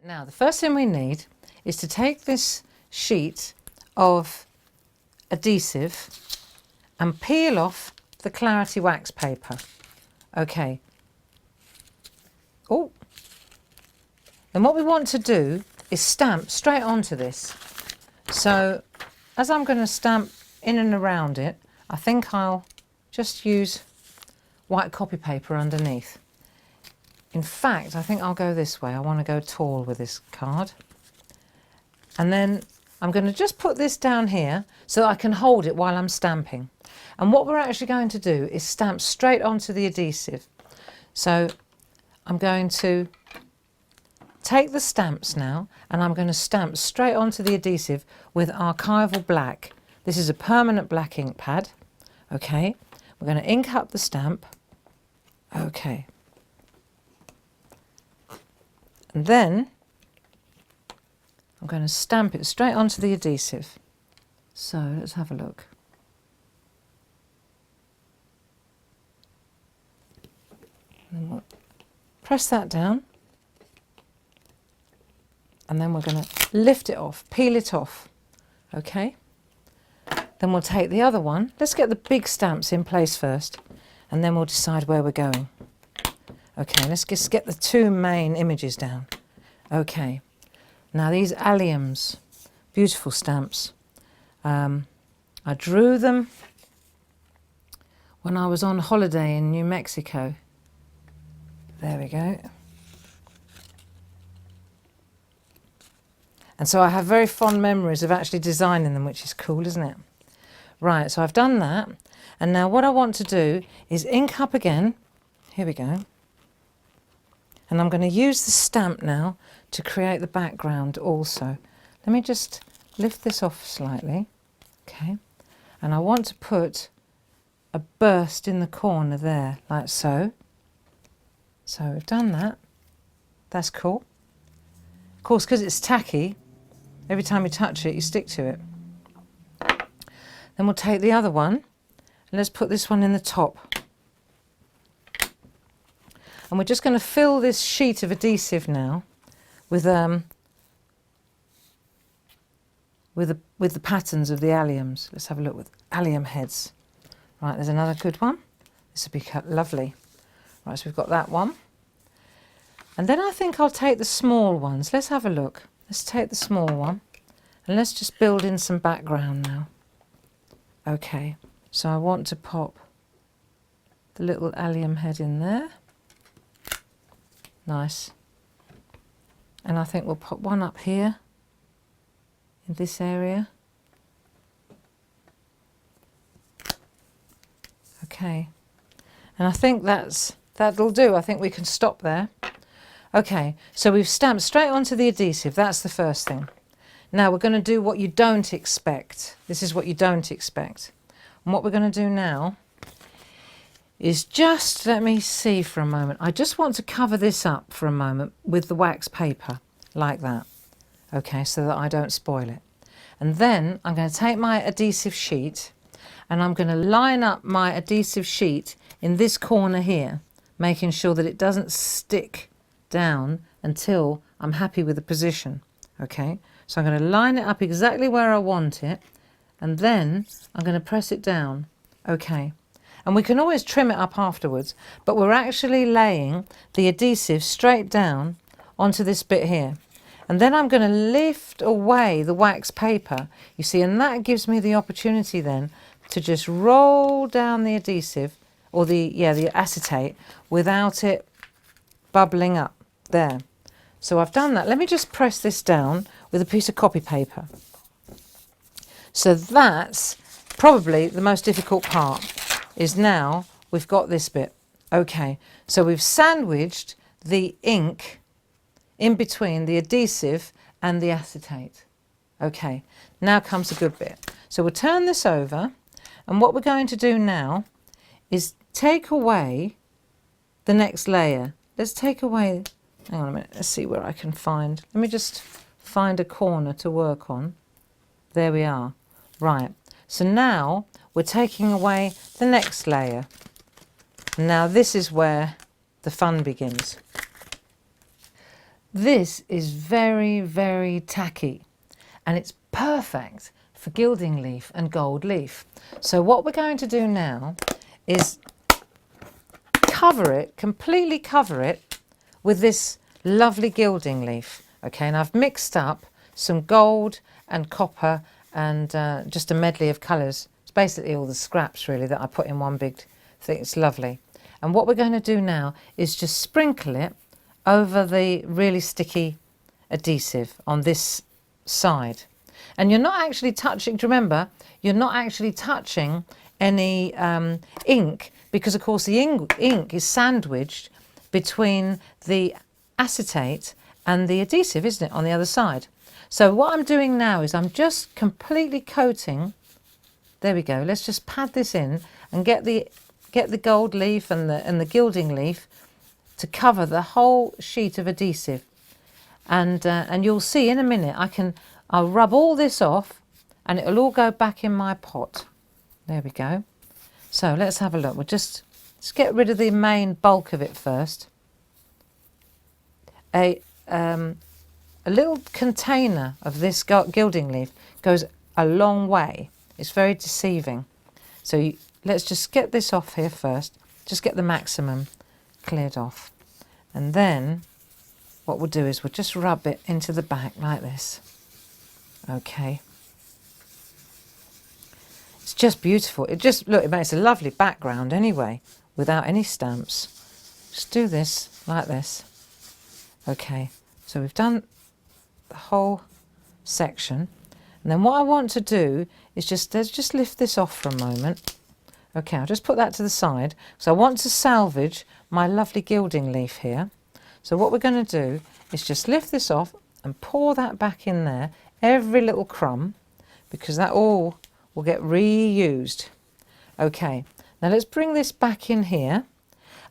Now the first thing we need is to take this sheet of adhesive and peel off the clarity wax paper. Okay. Oh. Then what we want to do is stamp straight onto this. So as I'm going to stamp in and around it, I think I'll just use white copy paper underneath. In fact, I think I'll go this way. I want to go tall with this card. And then I'm going to just put this down here so that I can hold it while I'm stamping. And what we're actually going to do is stamp straight onto the adhesive. So I'm going to take the stamps now and I'm going to stamp straight onto the adhesive with archival black. This is a permanent black ink pad. Okay, we're going to ink up the stamp. Okay. And then I'm going to stamp it straight onto the adhesive. So let's have a look. And then we'll press that down. And then we're going to lift it off, peel it off. Okay. Then we'll take the other one. Let's get the big stamps in place first, and then we'll decide where we're going. Okay, let's just get the two main images down. Okay, now these Alliums, beautiful stamps. I drew them when I was on holiday in New Mexico. There we go. And so I have very fond memories of actually designing them, which is cool, isn't it? Right, so I've done that. And now what I want to do is ink up again. Here we go. And I'm going to use the stamp now to create the background also. Let me just lift this off slightly. Okay. And I want to put a burst in the corner there, like so. So we've done that. That's cool. Of course, because it's tacky, every time you touch it, you stick to it. Then we'll take the other one, and let's put this one in the top. And we're just going to fill this sheet of adhesive now with the patterns of the Alliums. Let's have a look with Allium heads. Right, there's another good one. This will be lovely. Right, so we've got that one. And then I think I'll take the small ones. Let's have a look. Let's take the small one and let's just build in some background now. Okay, so I want to pop the little Allium head in there. Nice. And I think we'll put one up here in this area. Okay. And I think that'll do. I think we can stop there. Okay, so we've stamped straight onto the adhesive. That's the first thing. Now we're going to do what you don't expect. This is what you don't expect. And what we're going to do now is just, let me see for a moment. I just want to cover this up for a moment with the wax paper, like that. Okay, so that I don't spoil it. And then I'm going to take my adhesive sheet and I'm going to line up my adhesive sheet in this corner here, making sure that it doesn't stick down until I'm happy with the position. Okay, so I'm going to line it up exactly where I want it, and then I'm going to press it down. Okay, and we can always trim it up afterwards, but we're actually laying the adhesive straight down onto this bit here. And then I'm going to lift away the wax paper, you see, and that gives me the opportunity then to just roll down the adhesive, or the acetate, without it bubbling up there. So I've done that. Let me just press this down with a piece of copy paper. So that's probably the most difficult part, is now we've got this bit. Okay, so we've sandwiched the ink in between the adhesive and the acetate. Okay, now comes the good bit. So we'll turn this over, and what we're going to do now is take away the next layer. Let's take away, hang on a minute, let's see where I can find. Let me just find a corner to work on. There we are. Right, so now we're taking away the next layer. Now this is where the fun begins. This is very, very tacky, and it's perfect for gilding leaf and gold leaf. So what we're going to do now is cover it, completely cover it with this lovely gilding leaf. Okay, and I've mixed up some gold and copper and just a medley of colours. It's basically all the scraps really that I put in one big thing. It's lovely. And what we're going to do now is just sprinkle it over the really sticky adhesive on this side. And you're not actually touching, remember, you're not actually touching any ink, because of course the ink is sandwiched between the acetate and the adhesive, isn't it, on the other side. So what I'm doing now is I'm just completely coating. There we go. Let's just pad this in and get the gold leaf and the gilding leaf to cover the whole sheet of adhesive. And you'll see in a minute I'll rub all this off and it'll all go back in my pot. There we go. So let's have a look. Let's get rid of the main bulk of it first. A little container of this gilding leaf goes a long way. It's very deceiving. So let's just get this off here first. Just get the maximum cleared off. And then what we'll do is we'll just rub it into the back like this. Okay. It's just beautiful. Look, it makes a lovely background anyway, without any stamps. Just do this like this. Okay, so we've done the whole section. And then what I want to do is let's just lift this off for a moment. Okay, I'll just put that to the side. So I want to salvage my lovely gilding leaf here. So what we're going to do is just lift this off and pour that back in there, every little crumb, because that all will get reused. Okay, now let's bring this back in here.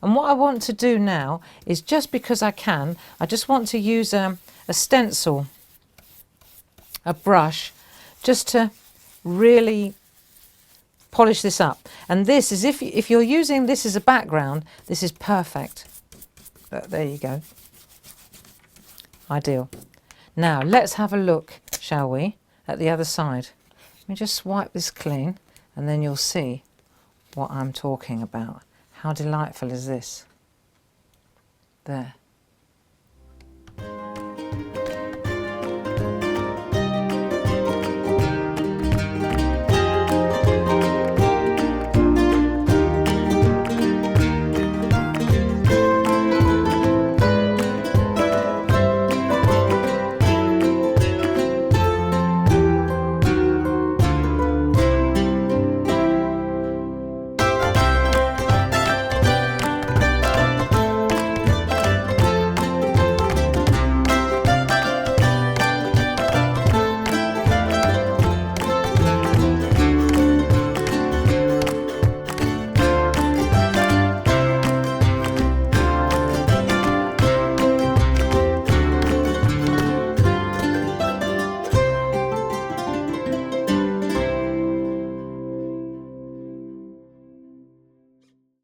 And what I want to do now is, just because I just want to use a stencil, a brush, just to really polish this up. And this is, if you're using this as a background, this is perfect. There you go. Ideal. Now let's have a look, shall we, at the other side. Let me just wipe this clean and then you'll see what I'm talking about. How delightful is this? There.